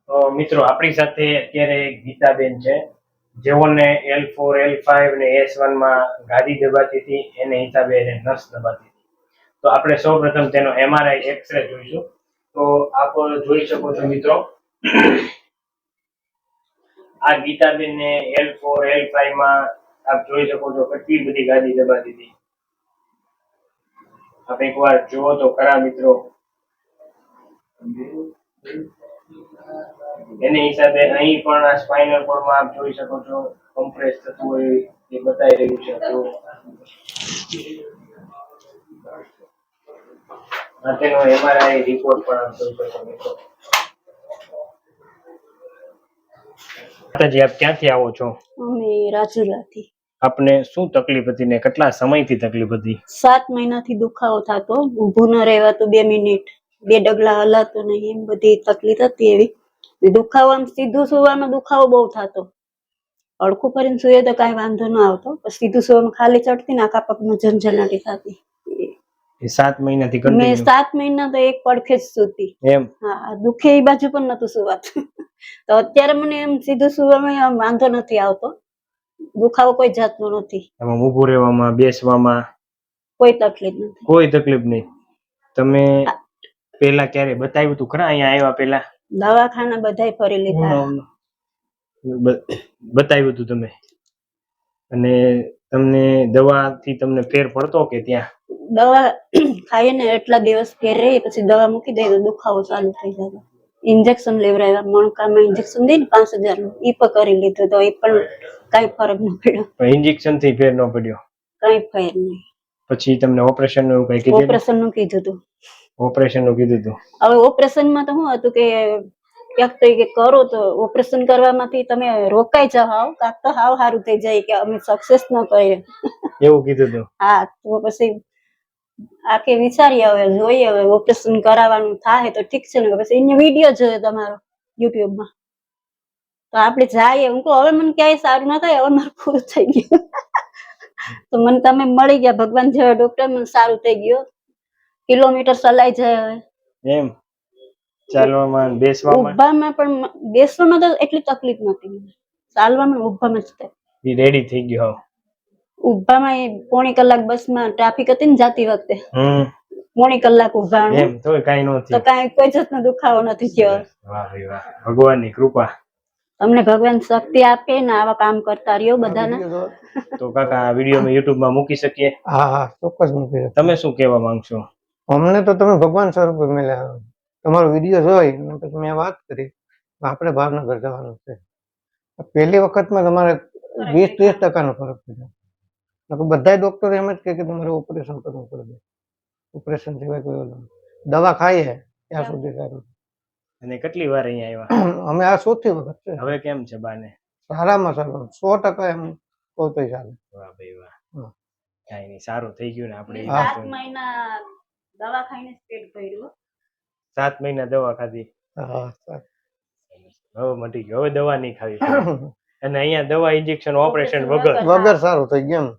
તો મિત્રો આપણી સાથે અત્યારે ગીતાબેન છે, જેઓને L4 L5 ને S1 માં ગાદી દબાતી હતી, એને હિસાબે એને નસ દબાતી હતી. તો આપણે સૌપ્રથમ તેનો MRI એક્સરે જોઈશું. તો આપ જોઈ શકો છો મિત્રો, આ ગીતાબેન ને L4 L5 માં આપ જોઈ શકો છો કેટલી બધી ગાદી દબાતી હતી. આપ એકવાર જુઓ તો ખરા મિત્રો. એને હિસાબે અહીં પણ આ સ્પાઇનલ કોર્ડમાં આપ જોઈ શકો છો કમ્પ્રેસ થતું હોય એ બતાવી રહ્યું છે. તો આ તેનો MRI રિપોર્ટ પણ આપ જોઈ શકો મિત્રો. માતાજી, આપ ક્યાંથી આવો છો? અમે રાજુલાથી. આપને શું તકલીફ હતી ને કેટલા સમયથી તકલીફ હતી? 7 મહિનાથી દુખાવો થતો, ઊભું ન રહેવાતું, 2 મિનિટ 2 ડગલા હલાતું નહીં, એમ બધી તકલીફ હતી. એવી દુખાવો, આમ સીધું સુવામાં દુખાવો બહુ થતો. અડખું કરીને સુઈએ તો કાંઈ વાંધો ન આવતો, પણ સીધું સુવામાં ખાલી ચડતી ને આખા પગમાં ઝંઝનાટી થતી. 7 મહિનાથી મેં 7 મહિના તો એક પડખે જ સૂતી. એમ? હા, દુખે એ બાજુ પણ નતું સુવાતું. તો અત્યારે મને એમ સીધું સુવામાં વાંધો નથી આવતો, દુખાવો કોઈ જાતનો નથી. આમાં ઊભું રહેવામાં, બેસવામાં કોઈ તકલીફ નથી. કોઈ તકલીફ નહીં. તમે પહેલા ક્યારે બતાવ્યું હતું ખરા અહીંયા આવ્યા પહેલા? દવાખાના બધાય ફરી લીધા. બતાવ્યું હતું તમે? અને તમને દવાથી તમને ફેર પડતો કે ત્યાં? દવા ખાઈએ ને એટલા દિવસ ફેર રહી, પછી દવા મૂકી દે તો દુખાવો ચાલુ થઈ જતો. ઇન્જેક્શન લેવડાવ્યા, મણકામાં ઇન્જેક્શન દે ને 5000 નું, એ પણ કરી લીધું તો એ પણ કઈ ફરક ન પડ્યો. ઇન્જેક્શન થી ફેર ન પડ્યો? કઈ ફેર નહીં. પછી તમને ઓપરેશન નું કઈ કીધું? ઓપરેશન નું કીધું હતું. ઓપરેશન નું કીધું હતું. હવે ઓપરેશન માં તો શું હતું કે ક્યાંક તો કે કરો તો ઓપરેશન કરવામાંથી તમે રોકાઈ જાવ, કાંક તો હાવ સારું થઈ જાય કે અમે સક્સેસ ન કરીએ, એવું કીધું હતું? હા. તો પછી આખે વિચારીએ, હવે જોઈએ, હવે ઓપરેશન કરાવવાનું થાય તો ઠીક છે ને, પછી એનો વિડીયો જોયો તમારો યુટ્યુબ માં, તો આપણે જઈએ. હું કહું હવે મને ક્યાંય સારું ના થાય, હવે મારું પૂરું થઈ ગયું. તો મને તમે મળી ગયા ભગવાન જેવા ડોક્ટર, મને સારું થઈ ગયું. કિલોમીટર ચલાઈ જાય હવે. એમ? ચાલવામાં, બેસવામાં? ઊભામાં પણ, બેસવામાં તો એટલી તકલીફ નથી, ચાલવામાં ઊભામાં જ થાય. ઈ રેડી થઈ ગયો. ઊભામાં એ 1.5 કલાક બસમાં ટ્રાફિક હતી ને જાતી વખતે, 1.5 કલાક ઊભા, એમ તો કાઈ નો થયું? તો કાઈ કોઈ જાતનો દુખાવો નથી થયો. વાહ ભાઈ વાહ, ભગવાનની કૃપા. તમને ભગવાન શક્તિ આપે ને આવા કામ કરતા રહ્યો બધાને. તો કાકા આ વિડીયો મેં YouTube માં મૂકી શકીએ? હા હા, ચોક્કસ મૂકી શકીએ. તમે શું કહેવા માંગશો? અમને તો તમે ભગવાન સ્વરૂપે મળ્યા. તમારો વિડીયો જોઈ અને પછી મેં વાત કરી, આપણે ભાવનગર જવાનું છે. પહેલી વખતમાં તમારે 20-30% ફરક પડ્યો. બધા ડોક્ટર એમ જ કહે કે તમારે ઓપરેશન કરવું પડે. ઓપરેશન સિવાય કોઈ દવા ખાઈએ ત્યાં સુધી સારું. અને કેટલી વાર અહીંયા આવ્યા? અમે આ 4થી વખત છે. હવે કેમ છે બાને? સારામાં સારું, 100% એમ પોતે ચાલે. વાહ ભાઈ વાહ. કાઈ નહીં, સારું થઈ ગયું ને આપણે. 7 મહિના દવા ખાઈને પેટ ભર્યું. 7 મહિના દવા ખાધી? હા. હવે મટી ગયો, હવે દવા નહીં ખાવી. અને અહીંયા દવા, ઇન્જેક્શન, ઓપરેશન વગર સારું થઈ ગયું.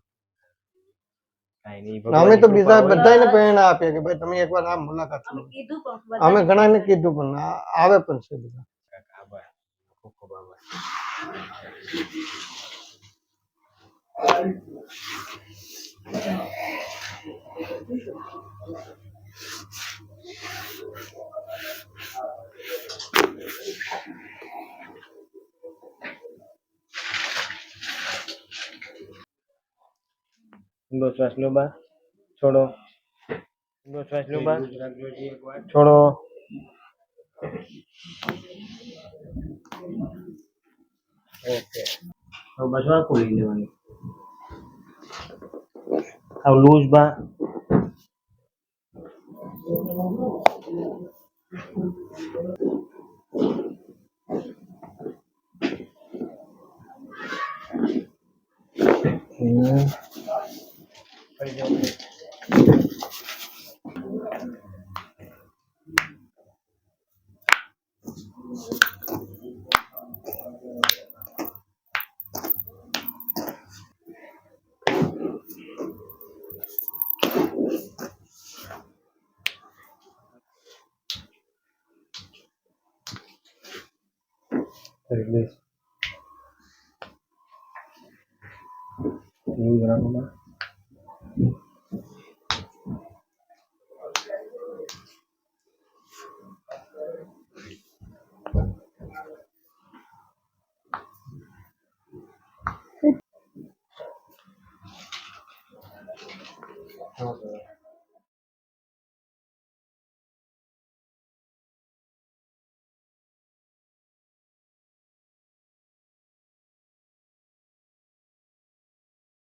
અમે તો બીજા બધાને પ્રેરણા આપીએ કે ભાઈ તમે એકવાર આ મુલાકાત લો. અમે ઘણાને કીધું પણ આવે પણ છે બધા. આભાર, ખૂબ ખૂબ આભાર. ઊંડો શ્વાસ લો બા, છોડો. ઊંડો શ્વાસ લો બા, છોડો. ઓકે, હવે બસ આખું લઈ લેવાનું. આવ લૂઝ બા.